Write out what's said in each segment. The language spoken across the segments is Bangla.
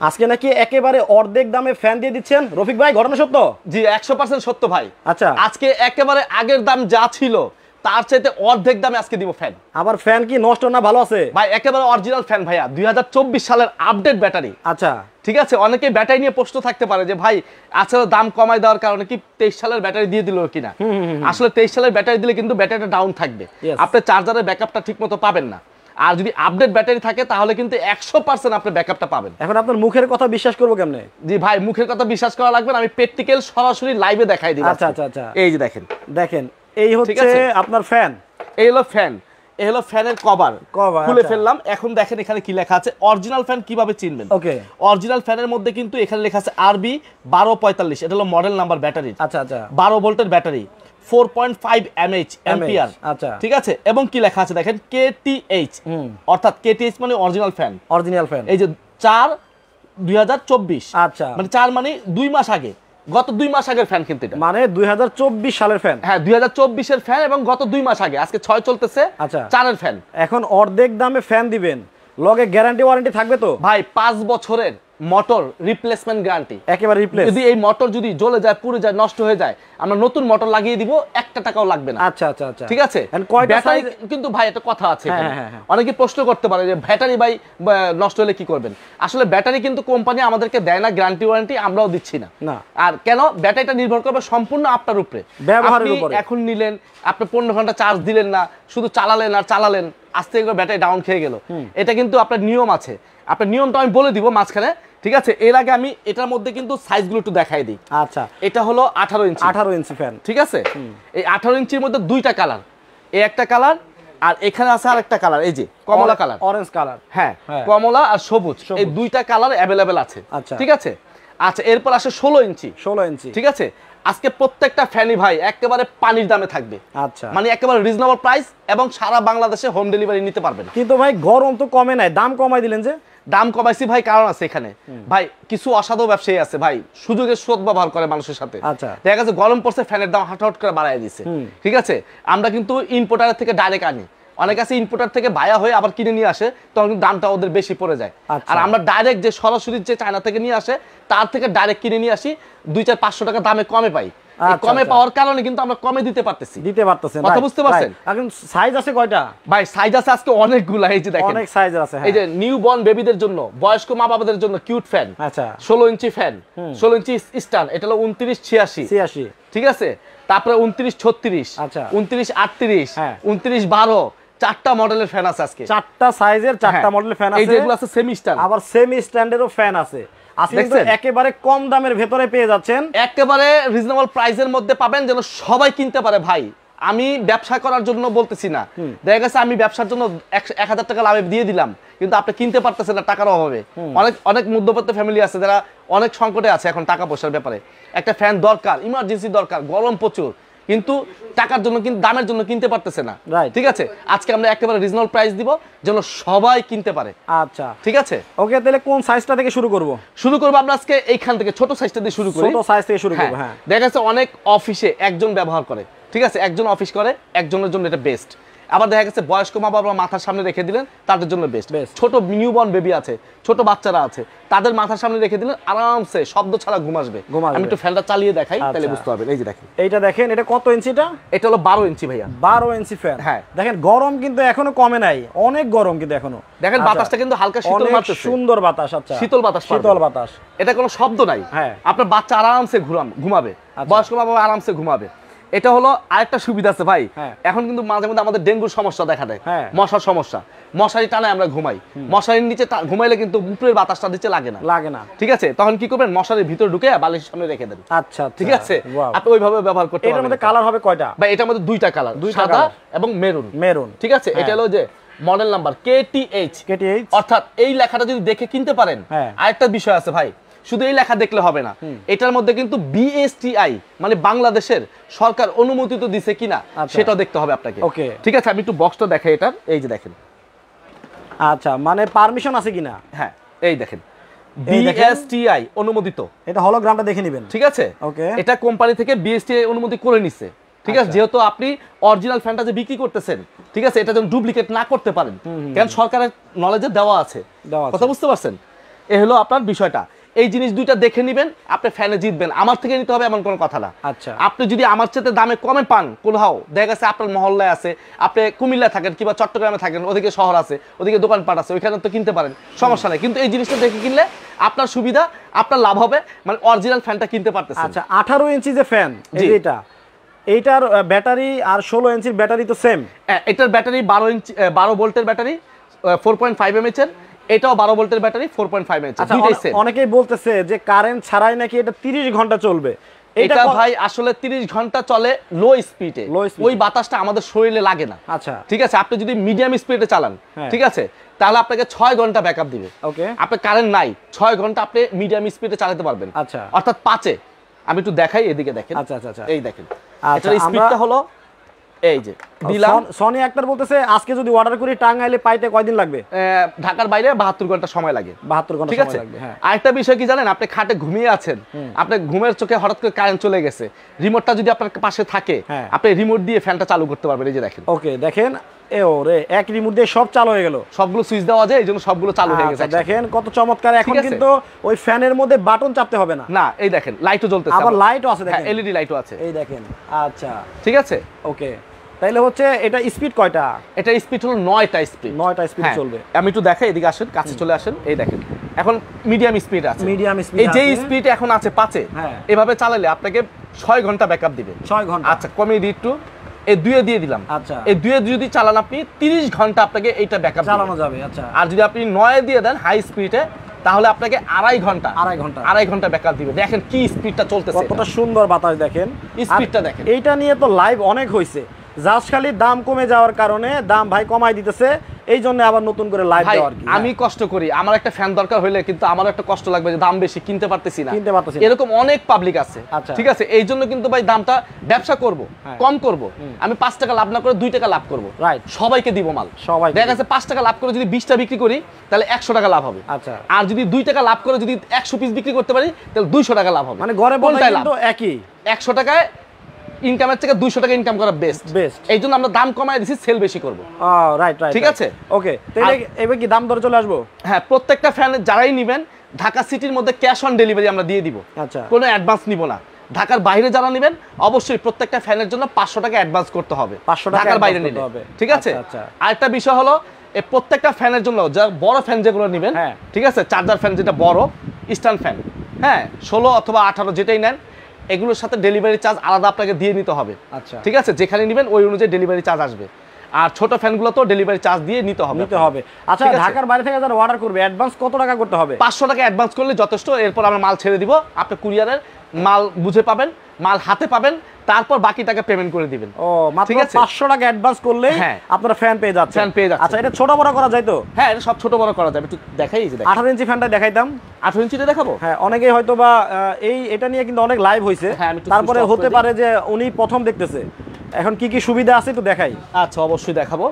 আজকে নাকি একেবারে অর্ধেক দামে ফ্যান দিয়ে দিচ্ছেন রফিক ভাই, ঘটনা সত্য? জি 100% সত্য ভাই। আচ্ছা, আজকে একেবারে আগের দাম যা ছিল তার চাইতে অর্ধেক দামে আজকে দিব ফ্যান। আবার ফ্যান কি নষ্ট না ভালো আছে? ভাই একেবারে অরিজিনাল ফ্যান ভাইয়া, 2024 সালের আপডেট ব্যাটারি। আচ্ছা ঠিক আছে, অনেকে ব্যাটারি নিয়ে প্রশ্ন থাকতে পারে যে ভাই আসলে দাম কমায় দেওয়ার কারণে কি 23 সালের ব্যাটারি দিয়ে দিল কিনা। আসলে 23 সালের ব্যাটারি দিলে কিন্তু ব্যাটারিটা ডাউন থাকবে, আপনি চার্জারের ব্যাকআপটা ঠিকমতো পাবেন না। আর যদি আপডেট ব্যাটারি থাকে তাহলে কিন্তু 100% আপনি ব্যাকআপটা পাবেন। এখন আপনার মুখের কথা বিশ্বাস করবো কেমনে? জি ভাই, মুখের কথা বিশ্বাস করা লাগবে না, আমি প্র্যাকটিক্যাল সরাসরি লাইভে দেখাই দিই। আচ্ছা আচ্ছা আচ্ছা, এই যে দেখেন, দেখেন এই হচ্ছে আপনার ফ্যান, এই হলো ফ্যান, এই হলো ফ্যানের কভার খুলে ফেললাম। এখন দেখেন এখানে কি লেখা আছে, অরিজিনাল ফ্যান কিভাবে চিনবেন। ওকে, অরিজিনাল ফ্যানের মধ্যে কিন্তু এখানে লেখা আছে আরবি 1245, এটা হলো মডেল নাম্বার ব্যাটারি। আচ্ছা আচ্ছা, 12 ভোল্টের ব্যাটারি, 4.5 mAh অ্যাম্পিয়ার। আচ্ছা ঠিক আছে, এবং কি লেখা আছে দেখেন KTH, অর্থাৎ KTH মানে অরিজিনাল ফ্যান। অরিজিনাল ফ্যান, এই যে 4/2024, আচ্ছা মানে 4 মানে 2 মাস আগে, গত 2 মাস আগের ফ্যান কিন্তু এটা, মানে 2024 সালের ফ্যান। হ্যাঁ 2024 এর ফ্যান এবং গত 2 মাস আগে, আজকে 6 চলতেছে। আচ্ছা, 4 এর ফ্যান। এখন অর্ধেক দামে ফ্যান দিবেন, লগে গ্যারান্টি ওয়ারেন্টি থাকবে তো? ভাই 5 বছরের মোটর রিপ্লেসমেন্ট গ্যারান্টি, একেবারে রিপ্লেস। যদি এই মোটর যদি জ্বলে যায়, পুড়ে যায়, নষ্ট হয়ে যায়, আমরা নতুন মোটর লাগিয়ে দিব, 1 টাকাও লাগবে না। আচ্ছা আচ্ছা আচ্ছা, ঠিক আছে। ব্যাটারি কিন্তু ভাই একটা কথা আছে এখানে, হ্যাঁ। অনেকে প্রশ্ন করতে পারে যে ব্যাটারি ভাই নষ্ট হলে কি করবেন। আসলে ব্যাটারি কিন্তু কোম্পানি আমাদেরকে দেয় না গ্যারান্টি ওয়ারেন্টি, আমরাও দিচ্ছি না। আর কেন, ব্যাটারিটা নির্ভর করবে সম্পূর্ণ আপনার উপরে, ব্যবহারের উপরে। এখন নিলেন, আপনি 15 ঘন্টা চার্জ দিলেন না, শুধু চালালেন আর চালালেন, আস্তে করে ব্যাটারি ডাউন খেয়ে গেল, এটা কিন্তু আপনার নিয়ম আছে। আপনার নিয়মটা আমি বলে দিব মাঝখানে, ঠিক আছে। এর আগে আমি এটার মধ্যে কিন্তু সাইজগুলো একটু দেখাই দিই। আচ্ছা, এটা হলো 18 ইঞ্চি, 18 ইঞ্চি ফ্যান। ঠিক আছে, এই 18 ইঞ্চির মধ্যে 2টা কালার, এই একটা কালার আর এখানে আছে আরেকটা কালার, এই যে কমলা কালার, অরেঞ্জ কালার। হ্যাঁ, কমলা আর সবুজ, এই 2টা কালার अवेलेबल আছে। ঠিক আছে। আচ্ছা, এরপর আসে 16 ইঞ্চি। 16 ইঞ্চি, ঠিক আছে। আজকে প্রত্যেকটা ফ্যানই ভাই একেবারে পানির দামে থাকবে। আচ্ছা, মানে একেবারে রিজনেবল প্রাইস এবং সারা বাংলাদেশে হোম ডেলিভারি নিতে পারবেন। কিন্তু ভাই গরম তো কমে নাই, দাম কমাই দিলেন যে? দাম কমাইছি ভাই, কারণ আছে এখানে ভাই, কিছু অসাধু ব্যবসায়ী আছে ভাই, সুযোগের সদ্ব্যবহার করে মানুষের সাথে। আচ্ছা, দেখা গেছে গরম পড়ছে, ফ্যানের দাম হঠাৎ করে বাড়ায় দিছে। ঠিক আছে, আমরা কিন্তু ইম্পোর্টারের থেকে ডাইরেক্ট আনি, অনেক আছে ইম্পোর্টার থেকে ভায়া হয়ে আবার কিনে নিয়ে আসে, তখন দামটা ওদের বেশি পড়ে যায়। আর আমরা ডাইরেক্ট যে সরাসরি যে চায়না থেকে নিয়ে আসে, তার থেকে ডাইরেক্ট কিনে নিয়ে আসি, 200-500 টাকা দামে কমে পাই। কমে পাওয়ার কারণে কিন্তু আমরা কমে দিতে পারতেছি। কথা বুঝতে পারছেন? এখন সাইজ আছে কয়টা ভাই? সাইজ আছে আজকে অনেকগুলা, এই যে দেখেন অনেক সাইজ আছে। এই যে নিউ বর্ন বেবিদের জন্য, বয়স্ক মা বাবাদের জন্য কিউট ফ্যান। আচ্ছা, 16 ইঞ্চি ফ্যান, 16 ইঞ্চি স্টান, এটা হলো 2986। ঠিক আছে। তারপরে 2936, আচ্ছা 2938, 2912, 4টা মডেলের ফ্যান আছে আজকে, 4টা সাইজের 4টা মডেলের ফ্যান আছে। এই যেগুলো আছে সেমি স্ট্যান্ড, আবার সেমি স্ট্যান্ডেরও ফ্যান আছে। আসলে একেবারে কম দামের ভেতরে পেয়ে যাচ্ছেন, একেবারে রিজনেবল প্রাইসের মধ্যে পাবেন, যেন সবাই কিনতে পারে। ভাই আমি ব্যবসা করার জন্য বলতেছি না, দেখা গেছে আমি ব্যবসার জন্য 1000 টাকা লাভে দিয়ে দিলাম, কিন্তু আপনি কিনতে পারতেছেন না টাকার অভাবে। অনেক মধ্যবিত্ত ফ্যামিলি আছে যারা অনেক সংকটে আছে এখন টাকা পয়সার ব্যাপারে, একটা ফ্যান দরকার, ইমার্জেন্সি দরকার, গরম প্রচুর, কিন্তু টাকার জন্য, কিন্তু দামের জন্য কিনতে পারতেছে না। ঠিক আছে, আজকে আমরা একেবারে রিজনেবল প্রাইস দিব যেন সবাই কিনতে পারে। আচ্ছা ঠিক আছে, ওকে। তাহলে কোন সাইজটা থেকে শুরু করব? শুরু করব আমরা আজকে এইখান থেকে, ছোট সাইজটা দিয়ে শুরু করি। ছোট সাইজ থেকে শুরু করব। হ্যাঁ, দেখা যাচ্ছে অনেক অফিসে একজন ব্যবহার করে, ঠিক আছে, একজন অফিস করে, একজনের জন্য এটা বেস্ট। আবার দেখা গেছে বয়স্ক মা বাবা মাথার সামনে রেখে দিলেন, তাদের জন্য বেস্ট। ছোট নিউবর্ন বেবি আছে, ছোট বাচ্চারা আছে, তাদের মাথার সামনে রেখে দিলেন, আরামসে শব্দ ছাড়া ঘুম আসবে। আমি একটু ফ্যানটা চালিয়ে দেখাই, তাহলে বুঝতে পারবেন। এই যে দেখেন, এইটা দেখেন, এটা কত ইঞ্চিটা? এটা হলো 12 ইঞ্চি ভাইয়া, 12 ইঞ্চি ফ্যান। হ্যাঁ, দেখেন গরম কিন্তু এখনো কমে নাই, অনেক গরম কিন্তু এখনো। দেখেন বাতাসটা কিন্তু হালকা শীতল মারতেছে, সুন্দর বাতাস। আচ্ছা, শীতল বাতাস, শীতল বাতাস, এটা কোনো শব্দ নাই। হ্যাঁ, আপনার বাচ্চা আরামসে ঘুমাবে, বয়স্ক মা বাবা আরামসে ঘুমাবে। এটা হলো আরেকটা সুবিধা আছে ভাই, এখন কিন্তু মাঝে মধ্যে আমাদের ডেঙ্গুর সমস্যা দেখা দেয়, মশার সমস্যা, মশারি টানে আমরা ঘুমাই, মশারির নিচে ঘুমাইলে কিন্তু উপরের বাতাসটা নিচে লাগে না। ঠিক আছে, তখন কি করবেন, মশারির ভিতরে ঢুকে বালিশের সামনে রেখে দেন। আচ্ছা, ঠিক আছে, আপনি ওইভাবে ব্যবহার করতে পারবেন। এটার মধ্যে কালার হবে কয়টা ভাই? এটার মধ্যে 2টা কালার, সাদা এবং মেরুন। ঠিক আছে, এটা হলো যে মডেল নাম্বার KTH, অর্থাৎ এই লেখাটা যদি দেখে কিনতে পারেন। আরেকটা বিষয় আছে ভাই, শুধু এই লেখা দেখলে হবে না, এটার মধ্যে কিন্তু BSTI মানে বাংলাদেশের সরকার অনুমোদিত দিছে কিনা সেটাও দেখতে হবে আপনাকে। ওকে, ঠিক আছে, আমি একটু বক্সটা দেখাই এটার। এই যে দেখেন, আচ্ছা, মানে পারমিশন আছে কিনা? হ্যাঁ, এই দেখেন BSTI অনুমোদিত, এটা হলোগ্রামটা দেখে নেবেন। ঠিক আছে, ওকে, এটা কোম্পানি থেকে BSTI অনুমতি করে নিছে। ঠিক আছে, যেহেতু আপনি অরিজিনাল ফ্যানটা যে বিক্রি করতেছেন, ঠিক আছে, এটা যেন ডুপ্লিকেট না করতে পারেন, কারণ সরকারের নলেজে দেওয়া আছে। কথা বুঝতে পারছেন? এ হলো আপনার বিষয়টা। এই জিনিস দুইটা দেখে নেবেন, আপনি ফ্যানে জিতবেন। আমার থেকে নিতে হবে এমন কোনো কথা না। আচ্ছা, আপনি যদি আমার চেয়ে দামে কমে পান কোথাও, দেখা গেছে আপনার মহল্লায় আছে, আপনি কুমিল্লায় থাকেন কিংবা চট্টগ্রামে থাকেন, ওদিকে শহর আছে, ওদিকে দোকানপাট আছে, ওইখানে তো কিনতে পারেন, সমস্যা নেই। কিন্তু এই জিনিসটা দেখে কিনলে আপনার সুবিধা, আপনার লাভ হবে, মানে অরিজিনাল ফ্যানটা কিনতে পারতেছেন। আচ্ছা, 18 ইঞ্চি যে ফ্যান এটা, এইটার ব্যাটারি আর 16 ইঞ্চির ব্যাটারি তো সেম? এটার ব্যাটারি 12 ভোল্টের ব্যাটারি 4.5 mAh এর, এটাও 12 ভোল্টের ব্যাটারি 4.5 mAh, দুইটাই সেম। অনেকেই বলতেছে যে কারেন্ট ছাড়াই নাকি এটা 30 ঘন্টা চলবে। এটা ভাই আসলে 30 ঘন্টা চলে লো স্পিডে, ওই বাতাসটা আমাদের শরীরে লাগে না। আচ্ছা, ঠিক আছে, আপনি যদি মিডিয়াম স্পিডে চালান, ঠিক আছে, তাহলে আপনাকে 6 ঘন্টা ব্যাকআপ দিবে। ওকে, আপনার কারেন্ট নাই, 6 ঘন্টা আপনি মিডিয়াম স্পিডে চালাতে পারবেন। আচ্ছা, অর্থাৎ 5-এ। আমি একটু দেখাই, এদিকে দেখেন। আচ্ছা আচ্ছা আচ্ছা, এই দেখেন, এটার স্পিডটা হলো এই যে দিলাম। সনি একটার বলতেছে আজকে যদি অর্ডার করি টাঙ্গাইলে পাইতে কয়দিন লাগবে? ঢাকার বাইরে 72 ঘন্টা সময় লাগে। 72 ঘন্টা সময় লাগবে। হ্যাঁ, আরেকটা বিষয় কি জানেন, আপনি খাটে ঘুমিয়ে আছেন, আপনি ঘুমের চোখে হঠাৎ করে কারেন্ট চলে গেছে, রিমোটটা যদি আপনার পাশে থাকে, আপনি রিমোট দিয়ে ফ্যানটা চালু করতে পারবেন। এই যে দেখেন, ওকে দেখেন, এ ওরে এক রিমোট দিয়ে সব চালু হয়ে গেল, সবগুলো সুইচ দেওয়া যায়, এইজন্য সবগুলো চালু হয়ে গেছে। দেখেন কত চমৎকার। এখন কিন্তু ওই ফ্যানের মধ্যে বাটন চাপতে হবে না। না, এই দেখেন লাইটও জ্বলতেছে, আবার লাইটও আছে, দেখেন এলইডি লাইটও আছে। এই দেখেন, আচ্ছা ঠিক আছে, ওকে। তাইলে হচ্ছে এটা স্পিড কয়টা? এটা স্পিড হলো 9টা স্পিড। 9টা স্পিড চলবে। আমি একটু দেখাই, এদিকে আসেন, কাছে চলে আসেন। এই দেখেন, এখন মিডিয়াম স্পিড আছে, মিডিয়াম স্পিড। এই যে স্পিড এখন আছে 5-এ, এভাবে চালালে আপনাকে 6 ঘন্টা ব্যাকআপ দিবে। 6 ঘন্টা। আচ্ছা, কমিয়ে দিই একটু, এই 2-এ দিয়ে দিলাম। আচ্ছা, এই 2-এ যদি চালান আপনি 30 ঘন্টা আপনাকে এইটা ব্যাকআপ চালানো যাবে। আচ্ছা, আর যদি আপনি 9-এ দিয়ে দেন হাই স্পিডে, তাহলে আপনাকে 2.5 ঘন্টা ব্যাকআপ দিবে। দেখেন কি স্পিডটা চলতেছে, কতটা সুন্দর বাতাস দেখেন, স্পিডটা দেখেন। এইটা নিয়ে তো লাইভ অনেক হইছে, জাস্ট খালি দাম কমে যাওয়ার কারণে দাম ভাই কমাই দিতেছে, এই জন্য আবার নতুন করে লাইভ দেওয়ার। আমি কষ্ট করি, আমার একটা ফ্যান দরকার হইলে কিন্তু আমার একটা কষ্ট লাগবে যে দাম বেশি, কিনতে পারতেছি না, এরকম অনেক পাবলিক আছে। ঠিক আছে, এই জন্য কিন্তু ভাই দামটা ব্যবসা করব, কম করব, আমি 5 টাকা লাভ না করে 2 টাকা লাভ করব, রাইট, সবাইকে দিব মাল। সবাই দেখা যাচ্ছে 5 টাকা লাভ করে যদি 20টা বিক্রি করি তাহলে 100 টাকা লাভ হবে। আচ্ছা, আর যদি 2 টাকা লাভ করে যদি 100 পিস বিক্রি করতে পারি তাহলে 200 টাকা লাভ হবে। মানে ঘরে বলতে কিন্তু একই, 100 টাকায় ইনকামের থেকে 200 টাকা ইনকাম করা বেস্ট। এই জন্য আমরা দাম কমায় দিছি, সেল বেশি করব। রাইট রাইট, ঠিক আছে, ওকে। তাহলে এবার কি দাম দরে চলে আসবো? হ্যাঁ, প্রত্যেকটা ফ্যান যারাই নেবেন ঢাকা সিটির মধ্যে ক্যাশ অন ডেলিভারি আমরা দিয়ে দিব। আচ্ছা, কোনো অ্যাডভান্স নিব না। ঢাকার বাইরে যারা নেবেন অবশ্যই প্রত্যেকটা ফ্যানের জন্য 500 টাকা অ্যাডভান্স করতে হবে, 500 টাকা ঢাকার বাইরে নিলে। ঠিক আছে, আরেকটা বিষয় হলো এই প্রত্যেকটা ফ্যানের জন্য যা বড় ফ্যান যেগুলো নেবেন, ঠিক আছে, চার্জার ফ্যান যেটা বড় স্ট্যান্ড ফ্যান, হ্যাঁ 16 অথবা 18 যেটাই নেন, এগুলোর সাথে ডেলিভারি চার্জ আলাদা আপনাকে দিয়ে নিতে হবে। আচ্ছা, ঠিক আছে, যেখানে নেবেন ওই অনুযায়ী ডেলিভারি চার্জ আসবে। আর ছোট ফ্যানগুলো তো ডেলিভারি চার্জ দিয়ে নিতে হবে। আচ্ছা, ঢাকার বাইরে থেকে যারা অর্ডার করবে অ্যাডভান্স কত টাকা করতে হবে? 500 টাকা অ্যাডভান্স করলে যথেষ্ট। এরপর আমরা মাল ছেড়ে দিব, আপনি কুরিয়ারের মাল বুঝে পাবেন, মাল হাতে পাবেন, তারপর বাকি টাকা পেমেন্ট করে দিবেন। ও, মাত্র 500 টাকা অ্যাডভান্স করলেই আপনারা ফ্যান পেয়ে যাচ্ছেন। আচ্ছা, এটা ছোট বড় করা যায় তো? হ্যাঁ, এটা সব ছোট বড় করা যাবে। একটু দেখাই, এই যে 18 ইঞ্চি ফ্যানটা দেখাইতাম। 18 ইঞ্চিটা দেখাবো? হ্যাঁ, অনেকেই হয়তো বা এটা নিয়ে কিন্তু অনেক লাইভ হইছে, তারপরে হতে পারে যে উনি প্রথম দেখতেছে। এখন কি কি সুবিধা আছে একটু দেখাই। আচ্ছা, অবশ্যই দেখাবো।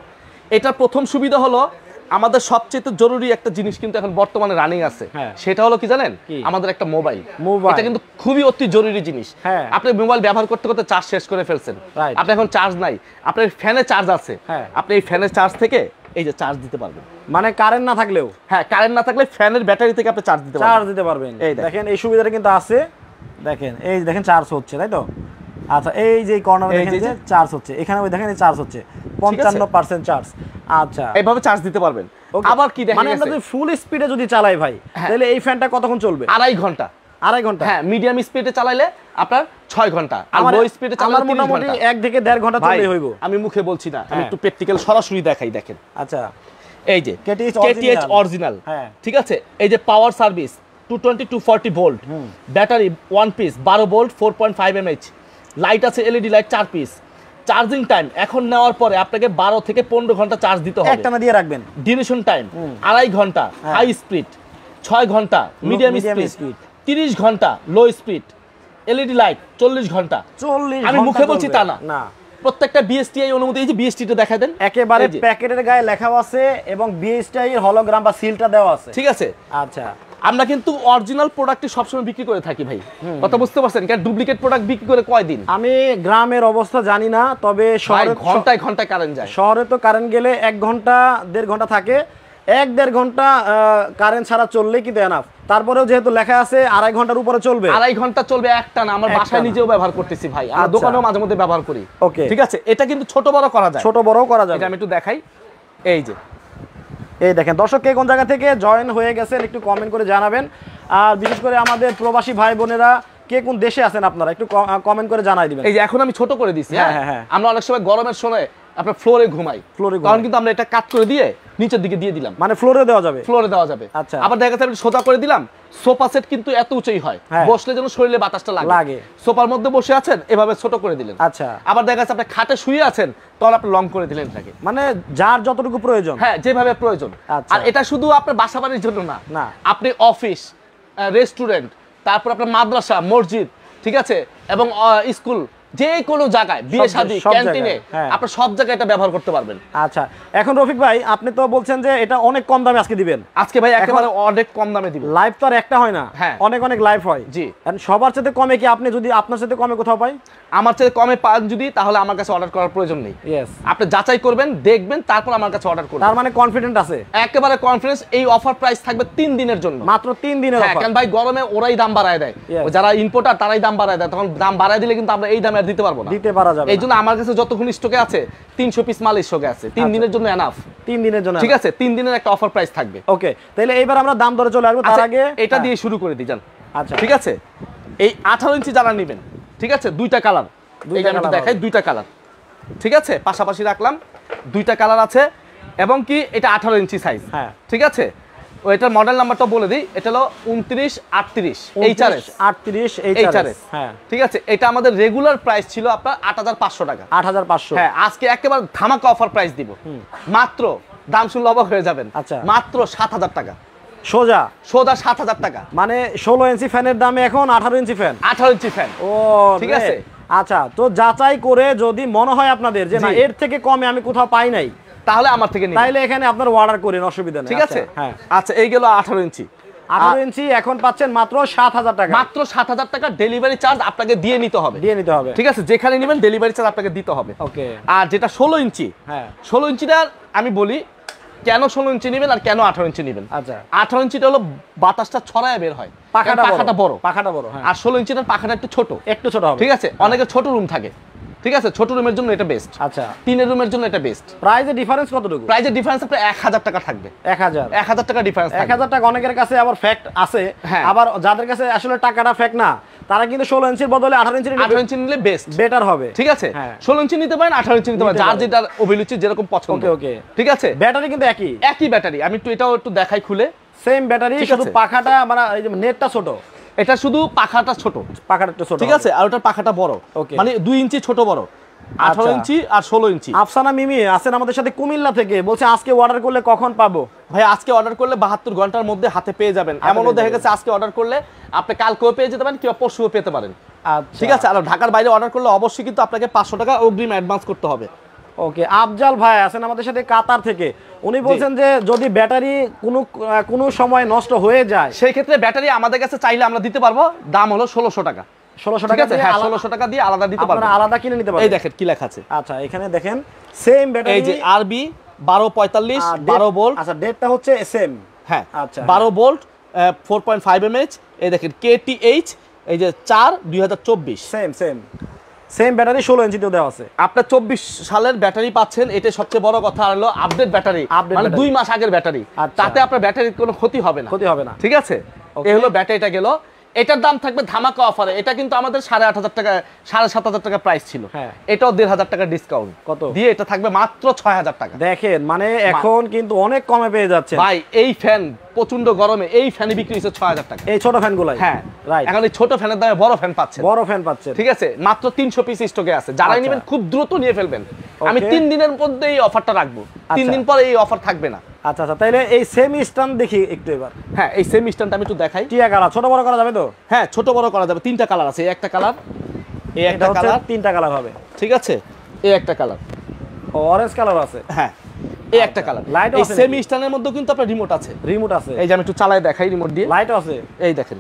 এটার প্রথম সুবিধা হলো আমাদের সবচেয়ে জরুরি একটা জিনিস কিন্তু এখন বর্তমানে রানিং আছে, সেটা হলো কি জানেন, আমাদের একটা মোবাইল। এটা কিন্তু খুবই অতি জরুরি জিনিস। আপনি মোবাইল ব্যবহার করতে করতে চার্জ শেষ করে ফেলছেন, আপনি এখন চার্জ নাই, আপনার ফ্যানে চার্জ আছে, আপনি এই ফ্যানের চার্জ থেকে এই যে চার্জ দিতে পারবেন। মানে কারেন্ট না থাকলেও? হ্যাঁ, কারেন্ট না থাকলে ফ্যানের ব্যাটারি থেকে আপনি চার্জ দিতে পারবেন। এই দেখেন, এই সুবিধাটা কিন্তু আছে। দেখেন, এই দেখেন চার্জ হচ্ছে, তাই তো? আচ্ছা, এই যে কর্নারে দেখেন যে চার্জ হচ্ছে, এখানে ওই দেখেন চার্জ হচ্ছে 55% চার্জ। আচ্ছা, এইভাবে চার্জ দিতে পারবেন। আবার কি দেখেন, মানে আমরা যদি ফুল স্পিডে যদি চালাই ভাই, তাহলে এই ফ্যানটা কতক্ষণ চলবে? 2.5 ঘন্টা। 2.5 ঘন্টা? হ্যাঁ, মিডিয়াম স্পিডে চালাইলে আপনার 6 ঘন্টা, আর লো স্পিডে চালালে মোটামুটি 1 থেকে 1.5 ঘন্টা চললেই হইব। আমি মুখে বলছি না, আমি একটু প্র্যাকটিক্যাল সরাসরি দেখাই। দেখেন, আচ্ছা, এই যে কেটিএইচ অরিজিনাল, ঠিক আছে, এই যে power service 220-240 volt, battery 1 piece 12 volt 4.5 mAh, light আছে LED light 4 piece. Charging time এখন নেওয়ার পরে আপনাকে 12 থেকে 15 ঘন্টা চার্জ দিতে হবে, একটানা দিয়ে রাখবেন। ডিউরেশন টাইম 2.5 ঘন্টা হাই স্পিড, 6 ঘন্টা মিডিয়াম স্পিড, 30 ঘন্টা লো স্পিড, এলইডি লাইট 40 ঘন্টা। আমি মুখে বলছি তা না, প্রত্যেকটা বিএসটিআই অনুমতি। এই যে বিএসটিটা দেখা দেন, একেবারে প্যাকেটের গায়ে লেখা আছে এবং বিএসটিআই এর হলোগ্রাম বা সিলটা দেওয়া আছে, ঠিক আছে? আচ্ছা, আমরা কিন্তু অরিজিনাল প্রোডাক্টই সবসময় বিক্রি করে থাকি ভাই, কথা বুঝতে পারছেন? কারণ ডুপ্লিকেট প্রোডাক্ট বিক্রি করে কয়দিন? আমি গ্রামের অবস্থা জানি না, তবে শহরে ঘন্টায় ঘন্টায় কারেন্ট যায়। শহরে তো কারেন্ট গেলে 1 ঘন্টা 1.5 ঘন্টা থাকে, 1-1.5 ঘন্টা কারেন্ট ছাড়া চললে কিন্তু এনাফ। তারপরেও যেহেতু লেখা আছে 2.5 ঘন্টার উপরে চলবে, 2.5 ঘন্টা চলবে একটা না। আমার বাসায় নিজেও ব্যবহার করতেছি ভাই, আর দোকানেও মাঝে মধ্যে ব্যবহার করি। ওকে, ঠিক আছে। এটা কিন্তু ছোট বড় করা যায়, ছোট বড়ও করা যায়। এটা আমি একটু দেখাই। এই যে এই দেখেন দর্শক, কে কোন জায়গা থেকে জয়েন হয়ে গেছেন একটু কমেন্ট করে জানাবেন। আর বিশেষ করে আমাদের প্রবাসী ভাই বোনেরা কে কোন দেশে আছেন আপনারা একটু কমেন্ট করে জানাই দিবেন। এই যে এখন আমি ছোট করে দিছি। হ্যাঁ, আমরা অনেক সময় গরমের সময় আপনার ফ্লোরে ঘুমাই, কারণ কিন্তু আমরা এটা কাট করে দিয়ে নিচের দিকে দিয়ে দিলাম, মানে ফ্লোরে দেওয়া যাবে, ফ্লোরে দেওয়া যাবে। আচ্ছা, আবার দেখা যাচ্ছে আমি সোজা করে দিলাম। সোফা সেট কিন্তু এত উঁচুই হয়, বসলে যেন শরীরে বাতাসটা লাগে। সোফার মধ্যে বসে আছেন, এভাবে ছোট করে দিলেন। আচ্ছা, আবার দেখা যাচ্ছে আপনি খাটে শুয়ে আছেন, তখন আপনি লং করে দিলেন এটাকে, মানে যার যতটুকু প্রয়োজন। হ্যাঁ, যেভাবে প্রয়োজন। আর এটা শুধু আপনার বাসা বাড়ির জন্য না, আপনি অফিস, রেস্টুরেন্ট, তারপর আপনার মাদ্রাসা, মসজিদ, ঠিক আছে, এবং স্কুল, যে কোনো জায়গায়, বিয়ে শাদী, ক্যান্টিনে, আপনি সব জায়গায় এটা ব্যবহার করতে পারবেন। আচ্ছা, এখন রফিক ভাই আপনি তো বলছেন যে এটা অনেক কম দামে আজকে দিবেন। আজকে ভাই একেবারে অনেক কম দামে দিব। লাইভ তো আর একটা হয় না, অনেক অনেক লাইভ হয়। জি, সবার সাথে কমে কি আপনি যদি আপনার সাথে কমে কোথাও পাই? আমার সাথে কমে পান যদি, তাহলে আমার কাছে অর্ডার করার প্রয়োজন নেই। আপনি যাচাই করবেন, দেখবেন, তারপর আমার কাছে অর্ডার করবেন। তার মানে কনফিডেন্ট আছে? একেবারে কনফিডেন্স। এই অফার প্রাইস থাকবে 3 দিনের জন্য, মাত্র 3 দিনের অফার। কারণ ভাই গরমে ওরাই দাম বাড়ায় দেয়, যারা ইম্পোর্টার তারাই দাম বাড়ায় দেয়, তখন দাম বাড়ায় দিলে কিন্তু আমরা এই দামে আর দিতে পারবো না, দিতে পারা যাবে। এই জন্য আমার কাছে যতক্ষণ স্টকে আছে 300 পিস মাল স্টকে আছে, 3 দিনের জন্য এনাফ। 3 দিনের জন্য, ঠিক আছে, 3 দিনের একটা অফার প্রাইস থাকবে। ওকে, তাহলে এইবার আমরা দাম দরে চলে আসবো। তার আগে এটা দিয়ে শুরু করে দিই যান। আচ্ছা, ঠিক আছে। এই 18 ইঞ্চি যারা নেবেন, ঠিক আছে, দুইটা কালার, এইটা আমি দেখাই, দুইটা কালার, ঠিক আছে, পাশাপাশি রাখলাম, দুইটা কালার আছে। এবং কি এটা 18 ইঞ্চি সাইজ, হ্যাঁ, ঠিক আছে। ওইটার মডেল নাম্বারটা বলে দিই, এটা হলো 2938 এইচআরএস, 38 এইচআরএস, হ্যাঁ, ঠিক আছে। এটা আমাদের রেগুলার প্রাইস ছিল আপনার 8500 টাকা, 8500। হ্যাঁ, আজকে একেবারে ধামাকা অফার প্রাইস দিব, মাত্র, দাম শুনলে অবাক হয়ে যাবেন, আচ্ছা, মাত্র 7000 টাকা। সোজা 7000 টাকা, মানে 16 ইঞ্চি ফ্যানের দামে এখন 18 ইঞ্চি ফ্যান, 18 ইঞ্চি ফ্যান। ও, ঠিক আছে। আচ্ছা, তো যাচাই করে যদি মনে হয় আপনাদের যে না এর থেকে কমে আমি কোথাও পাই নাই, তাহলে আমার থেকে নিন, তাহলে এখানে আপনার অর্ডার করেন, অসুবিধা নেই, ঠিক আছে। হ্যাঁ, আচ্ছা, এই গেল 18 ইঞ্চি। 18 ইঞ্চি এখন পাচ্ছেন মাত্র 7000 টাকা, মাত্র 7000 টাকা। ডেলিভারি চার্জ আপনাকে দিয়ে নিতে হবে, ঠিক আছে, যেখানে নেবেন ডেলিভারি চার্জ আপনাকে দিতে হবে। ওকে। আর যেটা 16 ইঞ্চি, হ্যাঁ, 16 ইঞ্চিটা আমি বলি কেন 16 ইঞ্চি নেবেন আর কেন 18 ইঞ্চি নেবেন। আচ্ছা, 18 ইঞ্চিটা হলো বাতাসটা ছড়ায় বের হয়, পাখাটা বড়, আর 16 ইঞ্চিটার পাখাটা একটু ছোট হবে, ঠিক আছে। অনেকের ছোট রুম থাকে, ঠিক আছে, ছোট রুমের জন্য এটা বেস্ট। আচ্ছা, 3 রুমের জন্য এটা বেস্ট। প্রাইসের ডিফারেন্স কতটুকু? প্রাইসের ডিফারেন্স আপনার 1000 টাকা থাকবে, 1000 টাকা ডিফারেন্স। 1000 টাকা অনেকের কাছে আবার ফ্যাক্ট আছে, আবার যাদের কাছে আসলে টাকাটা ফ্যাক্ট না, তারা কিন্তু 16 ইঞ্চির বদলে 18 ইঞ্চি নিলে বেস্ট, বেটার হবে, ঠিক আছে। 16 ইঞ্চি নিতে পারেন, 18 ইঞ্চি নিতে পারেন, যার যেটা অভিরুচি, যেরকম পছন্দ। ওকে, ঠিক আছে। ব্যাটারি কিন্তু একই ব্যাটারি। আমি একটু এটাও একটু দেখাই খুলে, সেম ব্যাটারি, শুধু পাখাটা মানে এই যে নেটটা ছোট, এটা শুধু পাখাটা ছোট, পাখাটা একটু ছোট, ঠিক আছে, আর ওটার পাখাটা বড়, মানে 2 ইঞ্চি ছোট বড়। 18 ইঞ্চি আর 16 ইঞ্চি। আফসানা মিমি আছেন আমাদের সাথে কুমিল্লা থেকে, বলছে আজকে অর্ডার করলে কখন পাবো? ভাই আজকে অর্ডার করলে 72 ঘন্টার মধ্যে হাতে পেয়ে যাবেন। এমনও দেখা গেছে আজকে অর্ডার করলে আপনি কালকেও পেয়ে যেতে পারেন, কিংবা পরশুও পেতে পারেন, ঠিক আছে। আর ঢাকার বাইরে অর্ডার করলে অবশ্যই কিন্তু আপনাকে 500 টাকা অগ্রিম অ্যাডভান্স করতে হবে। ওকে, আফজাল ভাই আছেন আমাদের সাথে কাতার থেকে, উনি বলছেন যে যদি ব্যাটারি কোনো সময় নষ্ট হয়ে যায়, সেই ক্ষেত্রে ব্যাটারি আমাদের কাছে চাইলে আমরা দিতে পারবো, দাম হলো 1600 টাকা। 1600 টাকা, হ্যাঁ, 1600 টাকা দিয়ে আলাদা দিতে পারবেন, আলাদা কিনে নিতে পারবেন। এই দেখেন কি লেখা আছে। আচ্ছা, এখানে দেখেন সেম ব্যাটারি, এই যে আরবি 1245 12 ভোল্ট। আচ্ছা, ডেটটা হচ্ছে সেম, হ্যাঁ, আচ্ছা, 12 ভোল্ট 4.5 mAh। এই দেখেন KTH, এই যে 4 2024, সেম ব্যাটারি 16 ইঞ্চিতেও দেওয়া আছে। আপনার 24 সালের ব্যাটারি পাচ্ছেন, এটা সবচেয়ে বড় কথা হলো আপডেট ব্যাটারি, মানে 2 মাস আগের ব্যাটারি, তাতে আপনার ব্যাটারির কোনো ক্ষতি হবে না, ঠিক আছে। এই হলো ব্যাটারিটা গেল। এটার দাম থাকবে ধামাকা অফারে, এটা কিন্তু আমাদের 8500 টাকা 7500 টাকা প্রাইস ছিল, এটাও 1500 টাকা ডিসকাউন্ট কত দিয়ে এটা থাকবে মাত্র 6000 টাকা। দেখেন, মানে এখন কিন্তু অনেক কমে পেয়ে যাচ্ছে ভাই। এই ফ্যান প্রচন্ড গরমে এই ফ্যানে বিক্রি হচ্ছে 6000 টাকা, এই ছোট ফ্যানগুলাই, হ্যাঁ, রাইট। এখন এই ছোট ফ্যানের দামে বড় ফ্যান পাচ্ছেন, ঠিক আছে। মাত্র 300 পিস স্টকে আছে, যারাই নেবেন খুব দ্রুত নিয়ে ফেলবেন। আমি 3 দিনের মধ্যে এই অফারটা রাখবো, 3 দিন পরে এই অফার থাকবে না। আচ্ছা, তাহলে এই সেম স্ট্যান্ড দেখি একটু এবার। হ্যাঁ, এই সেম স্ট্যান্ডটা আমি একটু দেখাই। টিয়া কালার ছোট বড় করা যাবে তো? হ্যাঁ, ছোট বড় করা যাবে। 3টা কালার আছে, এই একটা কালার, এই একটা কালার, 3টা কালার হবে, ঠিক আছে। এই একটা কালার, অরেঞ্জ কালার আছে, হ্যাঁ, এই একটা কালার। এই সেম স্ট্যান্ডের মধ্যে কিন্তু আপনার রিমোট আছে, এই যে আমি একটু চালায় দেখাই রিমোট দিয়ে। লাইটও আছে, এই দেখেন,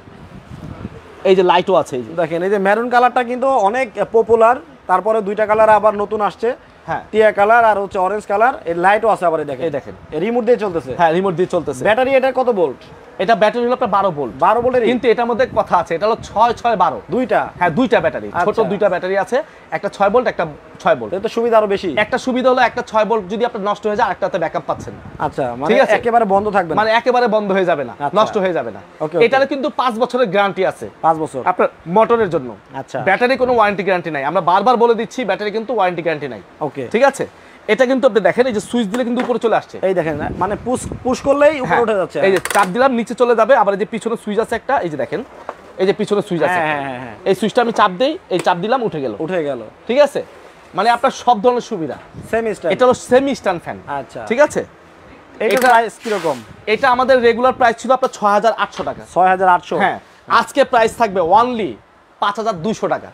এই যে লাইটও আছে, এই যে দেখেন। এই যে মেরুন কালারটা কিন্তু অনেক পপুলার, তারপরে 2টা কালার আবার নতুন আসছে, হ্যাঁ টিয়া কালার আর হচ্ছে অরেঞ্জ কালার, এর লাইটও আছে আবার দেখেন। এই দেখেন রিমোট দিয়ে চলতেছে। হ্যাঁ রিমোট দিয়ে চলতেছে। ব্যাটারি এটা কত ভোল্ট? এটা ব্যাটারি হলো আপনার 12 ভোল্ট। 12 ভোল্টের, কিন্তু এটার মধ্যে কথা আছে, এটা হলো 6 6 12 দুইটা। হ্যাঁ দুইটা ব্যাটারি, ছোট দুইটা ব্যাটারি আছে, একটা 6 ভোল্ট একটা 6 ভোল্ট। এটা তো সুবিধা আরো বেশি। একটা সুবিধা হলো একটা 6 ভোল্ট যদি আপনার নষ্ট হয়ে যায় আরেকটাতে ব্যাকআপ পাচ্ছেন। আচ্ছা, মানে একেবারে বন্ধ থাকবে না, মানে একেবারে বন্ধ হয়ে যাবে না, নষ্ট হয়ে যাবে না। এটার কিন্তু 5 বছরের গ্যারান্টি আছে। 5 বছর আপনার মোটরের জন্য। আচ্ছা, ব্যাটারি কোনো ওয়ারেন্টি গ্যারান্টি নাই, আমরা বারবার বলে দিচ্ছি ব্যাটারি কিন্তু ওয়ারেন্টি গ্যারান্টি নাই। ওকে, ঠিক আছে। এটা কিন্তু আপনি দেখেন এই যে সুইচ দিলে কিন্তু উপরে চলে আসছে, এই দেখেন, মানে পুশ করলেই উপরে উঠে যাচ্ছে। এই যে চাপ দিলাম নিচে চলে যাবে। আবার এই যে পিছনে সুইচ আছে একটা, এই যে দেখেন এই যে পিছনে সুইচ আছে, এই সুইচটা আমি চাপ দেই, এই চাপ দিলাম উঠে গেল। ঠিক আছে, মানে আপনার সব ধরনের সুবিধা। সেমি স্ট্যান্ড, এটা হলো সেমি স্ট্যান্ড ফ্যান। আচ্ছা, ঠিক আছে। এটা প্রাইস কি রকম? এটা আমাদের রেগুলার প্রাইস ছিল আপনার 6800 টাকা। 6800। হ্যাঁ, আজকে প্রাইস থাকবে অনলি 5200 টাকা।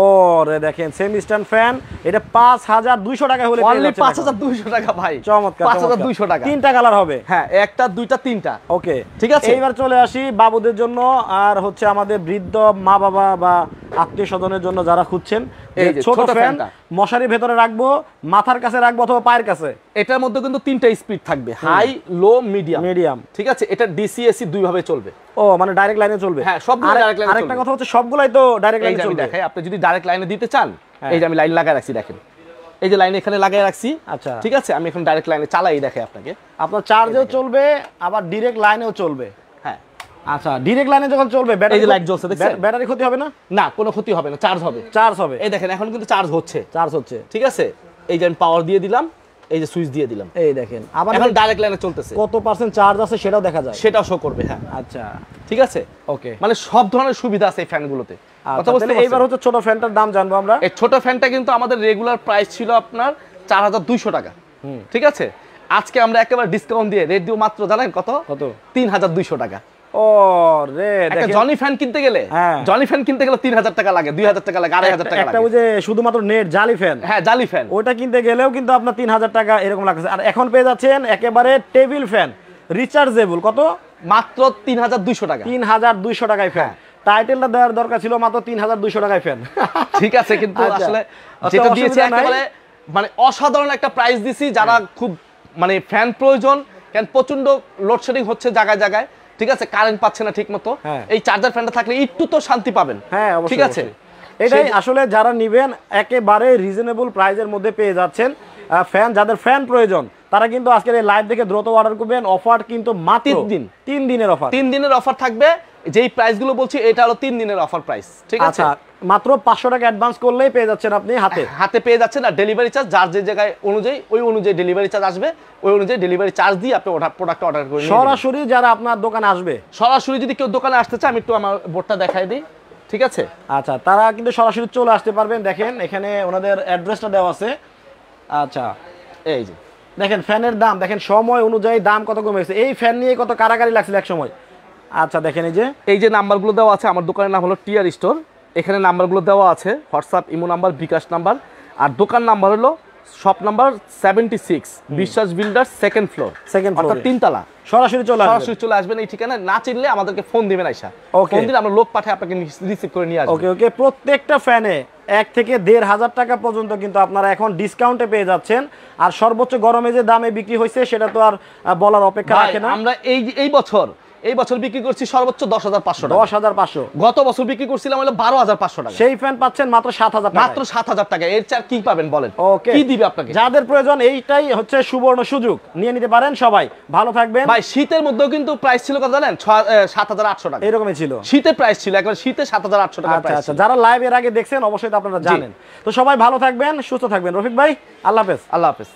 ও রে দেখেন, সেমি স্ট্যান্ড ফ্যান, এটা 5200 টাকা হলে অনলি 5200 টাকা ভাই। চমৎকার, 5200 টাকা। তিনটা কালার হবে। হ্যাঁ, একটা দুইটা তিনটা। ওকে, ঠিক আছে। এইবার চলে আসি বাবুদের জন্য আর হচ্ছে আমাদের বৃদ্ধ মা বাবা বা আত্মীয় স্বজনের জন্য যারা খুঁজছেন, এই ছোট ফ্যান মশারির ভেতরে রাখবো, মাথার কাছে রাখবো অথবা পায়ের কাছে। এটার মধ্যে কিন্তু তিনটা স্পিড থাকবে, হাই, লো, মিডিয়াম। ঠিক আছে। এটা ডিসি এসি দুই ভাবে চলবে। ও মানে ডাইরেক্ট লাইনে চলবে। হ্যাঁ, সবগুলো ডাইরেক্ট লাইনে চলবে। আরেকটা কথা হচ্ছে সবগুলাই তো ডাইরেক্ট লাইনে চলবে। দেখাই, আপনি যদি ডাইরেক্ট লাইনে দিতে চান, এই যে আমি লাইন লাগায় রাখছি, দেখেন এই যে লাইন এখানে লাগায় রাখছি। আচ্ছা, ঠিক আছে। আমি এখন ডাইরেক্ট লাইনে চালাই দেখাই আপনাকে। আপনার চার্জেও চলবে আবার ডাইরেক্ট লাইনেও চলবে। হ্যাঁ, আচ্ছা, ডাইরেক্ট লাইনে যখন চলবে এই যে লাইট জ্বলছে দেখছেন, ব্যাটারি ক্ষতি হবে না? না, কোনো ক্ষতি হবে না, চার্জ হবে। এই দেখেন এখন কিন্তু চার্জ হচ্ছে। ঠিক আছে। এই যে আমি পাওয়ার দিয়ে দিলাম, এই যে সুইচ দিয়ে দিলাম, এই দেখেন আবার এখন ডাইরেক্ট লাইনে চলতেছে। কত পার্সেন্ট চার্জ আছে সেটাও দেখা যায়, সেটাও শো করবে। হ্যাঁ, আচ্ছা, ঠিক আছে। ওকে, মানে সব ধরনের সুবিধা আছে এই ফ্যানগুলোতে। এইবার হচ্ছে ছোট ফ্যানটার দাম জানবো আমরা। এই ছোট ফ্যানটা কিন্তু আমাদের রেগুলার প্রাইস ছিল আপনার 4200 টাকা। ঠিক আছে। আজকে আমরা একেবারে ডিসকাউন্ট দিয়ে রেট দিব মাত্র, জানেন কত? 3200 টাকা। ও রে, একটা জনি ফ্যান কিনতে গেলে 3000 টাকা লাগে, 2000 টাকা লাগে, 2500 টাকা লাগে। একটা ওই যে শুধুমাত্র নেট জালি ফ্যান, হ্যাঁ জালি ফ্যান, ওটা কিনতে গেলেও কিন্তু আপনার 3000 টাকা এরকম লাগছে। আর এখন পেয়ে যাচ্ছেন একেবারে টেবিল ফ্যান রিচার্জেবল, কত? মাত্র 3200 টাকা। 3200 টাকায় ফ্যান। টাইটেলটা দেওয়ার দরকার ছিল মাত্র 3200 টাকায় ফ্যান। ঠিক আছে, কিন্তু আসলে যেটা দিয়েছি একেবারে মানে অসাধারণ একটা প্রাইস দিছি। যারা খুব মানে ফ্যান প্রয়োজন, কারণ প্রচন্ড লোডশেডিং হচ্ছে জায়গায় জায়গায়। ঠিক আছে, কারেন্ট পাচ্ছে না ঠিক মতো, এই চার্জার ফ্যানটা থাকলে একটু তো শান্তি পাবেন। হ্যাঁ, ঠিক আছে। এটাই আসলে যারা নিবেন একেবারে রিজনেবল প্রাইসের মধ্যে পেয়ে যাচ্ছেন ফ্যান। যাদের ফ্যান প্রয়োজন তারা কিন্তু আজকের এই লাইভ দেখে দ্রুত অর্ডার করবেন। অফার কিন্তু মাত্র 3 দিনের অফার। 3 দিনের অফার থাকবে। যেই প্রাইসগুলো বলছি এটা হলো 3 দিনের অফার প্রাইস। ঠিক আছে। মাত্র 500 টাকা অ্যাডভান্স করলেই পেয়ে যাচ্ছেন, আপনি হাতে পেয়ে যাচ্ছেন। আর ডেলিভারি চার্জ যার যে জায়গায় অনুযায়ী ওই অনুযায়ী ডেলিভারি চার্জ আসবে, ওই অনুযায়ী ডেলিভারি চার্জ দিয়ে আপনি প্রোডাক্ট অর্ডার করে নিন। সরাসরি যারা আপনার দোকানে আসবে, সরাসরি যদি কেউ দোকানে আসতে চায়, আমি একটু আমার বোর্ডটা দেখাই দিই। ঠিক আছে। আচ্ছা, তারা কিন্তু সরাসরি চলে আসতে পারবেন। দেখেন এখানে ওনাদের অ্যাড্রেসটা দেওয়া আছে। আচ্ছা, এই যে দেখেন ফ্যানের দাম দেখেন, সময় অনুযায়ী দাম কত কমেছে। এই ফ্যান নিয়ে কত কারাকারি লাগছিল এক সময়। আচ্ছা, দেখেন এই যে নাম্বারগুলো দেওয়া আছে। আমার দোকানের নাম হলো টিআর স্টোর। এখানে নাম্বারগুলো দেওয়া আছে, হোয়াটসঅ্যাপ, ইমো নাম্বার, বিকাশ নাম্বার। আর দোকান নাম্বার হলো শপ নাম্বার 76 বিশ্বাস বিল্ডার্স, সেকেন্ড ফ্লোর, অর্থাৎ 3 তলা। সরাসরি চলে আসবেন এই ঠিকানায়। না চিনলে আমাদেরকে ফোন দিবেন, আইসা ফোন দিলে আমরা লোক পাঠিয়ে আপনাকে রিসিভ করে নিয়ে আসবো। ওকে, প্রত্যেকটা ফ্যানে 1 থেকে 1500 টাকা পর্যন্ত কিন্তু আপনারা এখন ডিসকাউন্টে পেয়ে যাচ্ছেন। আর সর্বোচ্চ গরমে যে দামে বিক্রি হয়েছে সেটা তো আর বলার অপেক্ষা রাখে না। আমরা এই বছর বিক্রি করছি সর্বোচ্চ 10500 টাকা। 10500। গত বছর বিক্রি করছিলাম হলো 12500 টাকা। সেই ফ্যান পাচ্ছেন মাত্র 7000 টাকা। মাত্র 7000 টাকা। এর চার কি পাবেন বলেন? কি দিবে আপনাকে? যাদের প্রয়োজন এইটাই হচ্ছে সুবর্ণ সুযোগ, নিয়ে নিতে পারেন। সবাই ভালো থাকবেন। ভাই, শীতের মধ্যেও কিন্তু প্রাইস ছিল কত জানেন? 7800 টাকা। এরকমই ছিল শীতে প্রাইস ছিল, একবার শীতে 7800 টাকা প্রাইস। আচ্ছা, যারা লাইভ এর আগে দেখছেন অবশ্যই তো আপনারা জানেন। তো সবাই ভালো থাকবেন, সুস্থ থাকবেন। রফিক ভাই, আল্লাহ হাফেজ। আল্লাহ হাফেজ।